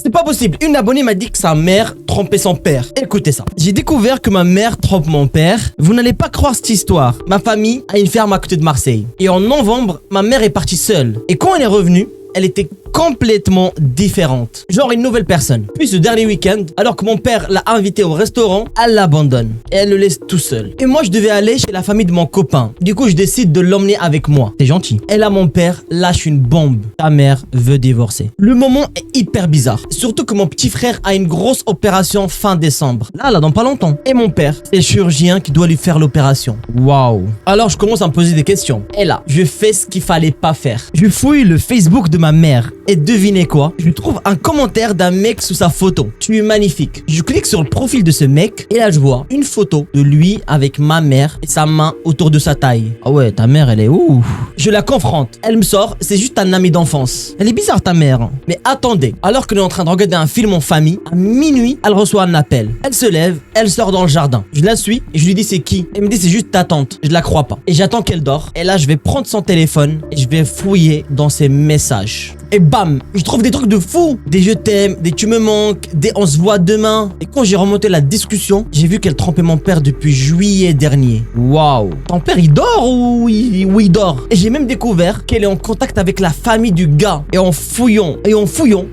C'est pas possible. Une abonnée m'a dit que sa mère trompait son père. Écoutez ça. J'ai découvert que ma mère trompe mon père. Vous n'allez pas croire cette histoire. Ma famille a une ferme à côté de Marseille. Et en novembre, ma mère est partie seule. Et quand elle est revenue, elle était complètement différente. Genre une nouvelle personne. Puis ce dernier week-end, alors que mon père l'a invitée au restaurant, elle l'abandonne. Et elle le laisse tout seul. Et moi, je devais aller chez la famille de mon copain. Du coup, je décide de l'emmener avec moi. C'est gentil. Et là, mon père lâche une bombe. Ta mère veut divorcer. Le moment est hyper bizarre. Surtout que mon petit frère a une grosse opération fin décembre. Là, dans pas longtemps. Et mon père, c'est le chirurgien qui doit lui faire l'opération. Waouh. Alors, je commence à me poser des questions. Et là, je fais ce qu'il fallait pas faire. Je fouille le Facebook de ma mère. Et devinez quoi? Je trouve un commentaire d'un mec sous sa photo. Tu es magnifique. Je clique sur le profil de ce mec et là je vois une photo de lui avec ma mère et sa main autour de sa taille. Ah ouais, ta mère elle est ouf. Je la confronte. Elle me sort, c'est juste un ami d'enfance. Elle est bizarre ta mère. Mais attendez, alors que nous sommes en train de regarder un film en famille, à minuit, elle reçoit un appel. Elle se lève, elle sort dans le jardin. Je la suis et je lui dis c'est qui? Elle me dit c'est juste ta tante. Je la crois pas. Et j'attends qu'elle dort. Et là je vais prendre son téléphone et je vais fouiller dans ses messages. Et bam, je trouve des trucs de fou. Des je t'aime, des tu me manques, des on se voit demain. Et quand j'ai remonté la discussion, j'ai vu qu'elle trompait mon père depuis juillet dernier. Waouh. Ton père il dort ou il dort? Et j'ai même découvert qu'elle est en contact avec la famille du gars. Et en fouillant,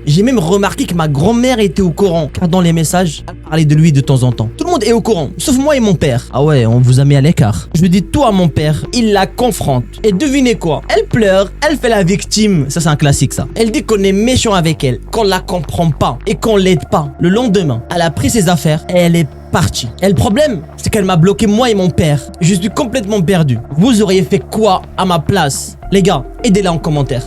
j'ai même remarqué que ma grand-mère était au courant. Car dans les messages, elle parlait de lui de temps en temps. Tout le monde est au courant, sauf moi et mon père. Ah ouais, on vous a mis à l'écart. Je dis tout à mon père, il la confronte. Et devinez quoi? Elle pleure, elle fait la victime. Ça c'est un classique ça. Elle dit qu'on est méchant avec elle, qu'on la comprend pas et qu'on l'aide pas. Le lendemain, elle a pris ses affaires et elle est partie. Et le problème, c'est qu'elle m'a bloqué moi et mon père. Je suis complètement perdu. Vous auriez fait quoi à ma place? Les gars, aidez-la en commentaire.